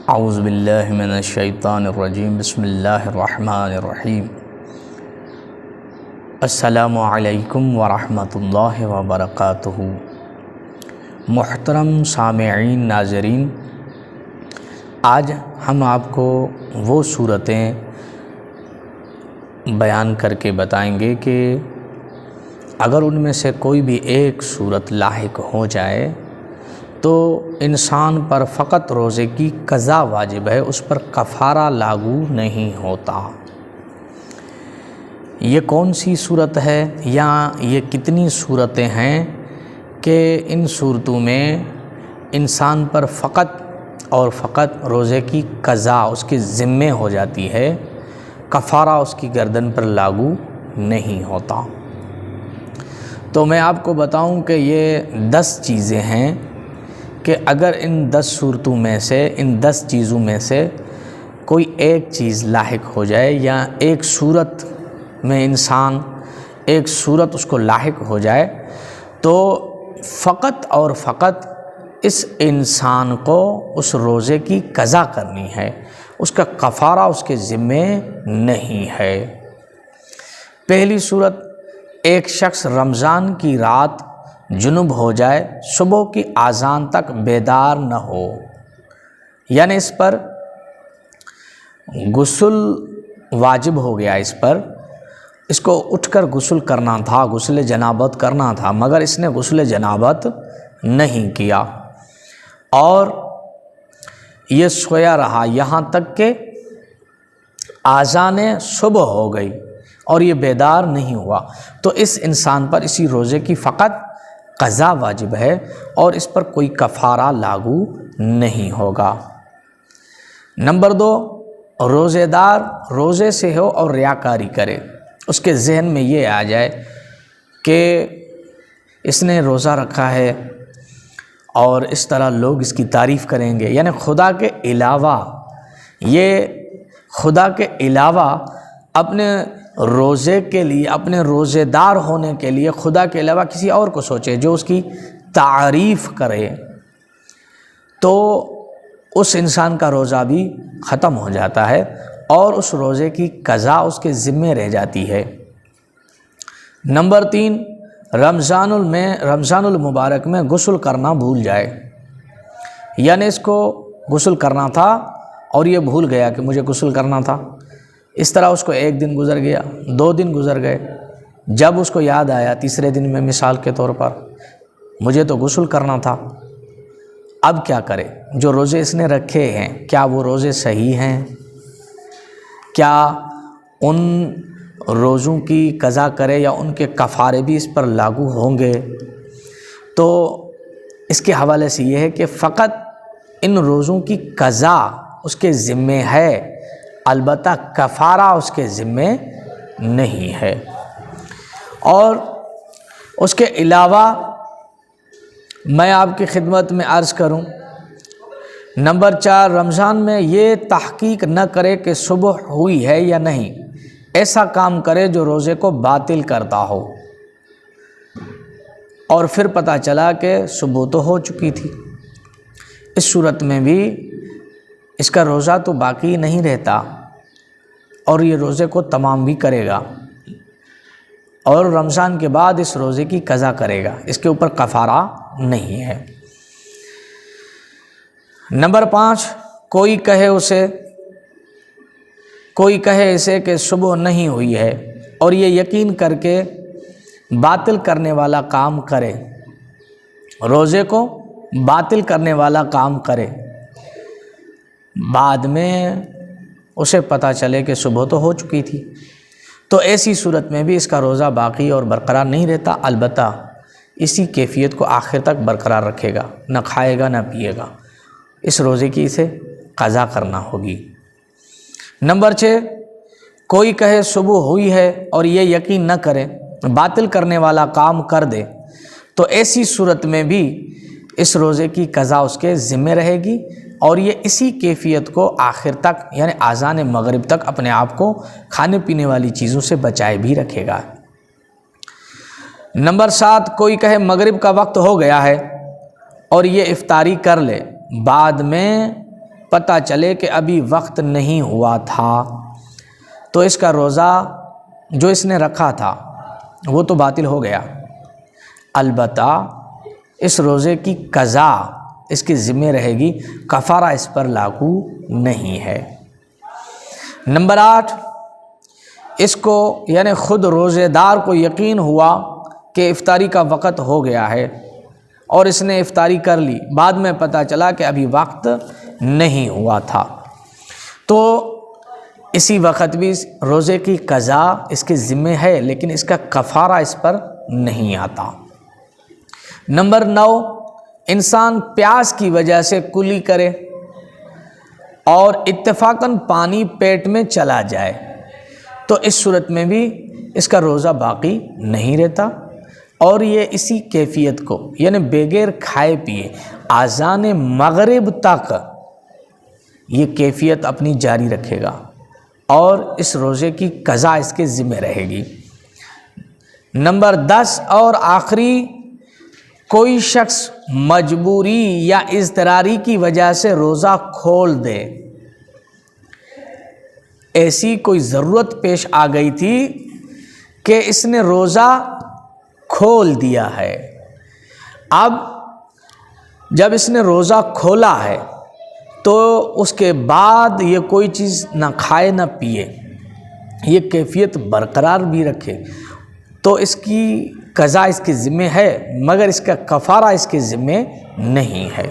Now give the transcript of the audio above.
औज़ु बिल्लाहि मिनश शैतानिर्रजीम बिस्मिल्लाहिर्रहमानिर्रहीम। अस्सलामु अलैकुम वरहमतुल्लाहि वबरकातुहू। मुहतरम सामिईन नाज़रीन, आज हम आपको वो सूरतें बयान करके बताएंगे कि अगर उनमें से कोई भी एक सूरत लाहिक हो जाए तो इंसान पर फ़कत रोज़े की क़ज़ा वाजिब है, उस पर कफ़ारा लागू नहीं होता। ये कौन सी सूरत है या ये कितनी सूरतें हैं कि इन सूरतों में इंसान पर फ़कत और फ़कत रोज़े की क़ज़ा उसके ज़िम्मे हो जाती है, कफ़ारा उसकी गर्दन पर लागू नहीं होता। तो मैं आपको बताऊं कि ये 10 चीज़ें हैं कि अगर इन 10 सूरतों में से, इन 10 चीज़ों में से कोई एक चीज़ लाहिक हो जाए या एक सूरत में इंसान, एक सूरत उसको लाहिक हो जाए तो फ़कत और फ़कत इस इंसान को उस रोज़े की क़ज़ा करनी है, उसका कफ़ारा उसके ज़िम्मे नहीं है। पहली सूरत, एक शख्स रमज़ान की रात जुनुब हो जाए, सुबह की आज़ान तक बेदार न हो, यानी इस पर गुस्ल वाजिब हो गया, इस पर इसको उठकर गुस्ल करना था, गुस्ल जनाबत करना था, मगर इसने गुस्ल जनाबत नहीं किया और ये सोया रहा यहाँ तक कि आज़ान सुबह हो गई और ये बेदार नहीं हुआ, तो इस इंसान पर इसी रोज़े की फ़कत क़ज़ा वाजिब है और इस पर कोई कफ़ारा लागू नहीं होगा। नंबर 2, रोज़ेदार रोज़े से हो और रियाकारी करे, उसके जहन में ये आ जाए कि इसने रोज़ा रखा है और इस तरह लोग इसकी तारीफ़ करेंगे, यानी खुदा के अलावा, ये खुदा के अलावा अपने रोज़े के लिए, अपने रोज़ेदार होने के लिए खुदा के अलावा किसी और को सोचे जो उसकी तारीफ़ करे, तो उस इंसान का रोज़ा भी ख़त्म हो जाता है और उस रोज़े की क़ज़ा उसके ज़िम्मे रह जाती है। नंबर 3, रमज़ानुल मुबारक में गुस्ल करना भूल जाए, यानी इसको गुस्ल करना था और ये भूल गया कि मुझे गुस्ल करना था। इस तरह उसको 1 दिन गुज़र गया, 2 दिन गुज़र गए, जब उसको याद आया तीसरे दिन में, मिसाल के तौर पर, मुझे तो गुस्ल करना था, अब क्या करे? जो रोज़े इसने रखे हैं क्या वो रोज़े सही हैं? क्या उन रोज़ों की क़ज़ा करे या उनके कफ़ारे भी इस पर लागू होंगे? तो इसके हवाले से ये है कि फ़कत इन रोज़ों की क़ज़ा उसके ज़िम्मे है, अलबत्ता कफ़ारा उसके ज़िम्मे नहीं है। और उसके अलावा मैं आपकी खिदमत में अर्ज़ करूं, नंबर 4, रमज़ान में ये तहक़ीक़ न करे कि सुबह हुई है या नहीं, ऐसा काम करे जो रोज़े को बातिल करता हो और फिर पता चला कि सुबह तो हो चुकी थी। इस सूरत में भी इसका रोज़ा तो बाकी नहीं रहता और ये रोज़े को तमाम भी करेगा और रमज़ान के बाद इस रोज़े की क़ज़ा करेगा, इसके ऊपर कफ़ारा नहीं है। नंबर 5, कोई कहे इसे कि सुबह नहीं हुई है और ये यकीन करके बातिल करने वाला काम करे, रोज़े को बातिल करने वाला काम करे, बाद में उसे पता चले कि सुबह तो हो चुकी थी, तो ऐसी सूरत में भी इसका रोज़ा बाकी और बरकरार नहीं रहता, अलबत्ता इसी कैफियत को आखिर तक बरकरार रखेगा, न खाएगा न पिएगा, इस रोज़े की इसे क़ज़ा करना होगी। नंबर 6, कोई कहे सुबह हुई है और ये यकीन न करे, बातिल करने वाला काम कर दे, तो ऐसी सूरत में भी इस रोज़े की क़ज़ा उसके ज़िम्मे रहेगी और ये इसी कैफियत को आखिर तक, यानी आज़ान मगरिब तक, अपने आप को खाने पीने वाली चीज़ों से बचाए भी रखेगा। नंबर 7, कोई कहे मगरिब का वक्त हो गया है और ये इफ्तारी कर ले, बाद में पता चले कि अभी वक्त नहीं हुआ था तो इसका रोज़ा जो इसने रखा था वो तो बातिल हो गया। अलबत्ता इस रोज़े की कज़ा इसके ज़िम्मे रहेगी, कफ़ारा इस पर लागू नहीं है। नंबर 8, इसको यानी ख़ुद रोज़ेदार को यकीन हुआ कि इफ्तारी का वक़्त हो गया है और इसने इफ्तारी कर ली, बाद में पता चला कि अभी वक्त नहीं हुआ था, तो इसी वक्त भी रोज़े की कज़ा इसके ज़िम्मे है, लेकिन इसका कफ़ारा इस पर नहीं आता। नंबर 9, इंसान प्यास की वजह से कुली करे और इत्तेफाकन पानी पेट में चला जाए तो इस सूरत में भी इसका रोज़ा बाकी नहीं रहता और ये इसी कैफियत को यानी बगैर खाए पिए आज़ान मगरिब तक ये कैफियत अपनी जारी रखेगा और इस रोज़े की कज़ा इसके ज़िम्मे रहेगी। नंबर 10 और आखिरी, कोई शख्स मजबूरी या इज़्तिरारी की वजह से रोज़ा खोल दे, ऐसी कोई ज़रूरत पेश आ गई थी कि इसने रोज़ा खोल दिया है। अब जब इसने रोज़ा खोला है तो उसके बाद ये कोई चीज़ ना खाए ना पिए, ये कैफियत बरकरार भी रखे तो इसकी कज़ा इसके ज़िम्मे है, मगर इसका कफ़ारा इसके ज़िम्मे नहीं है।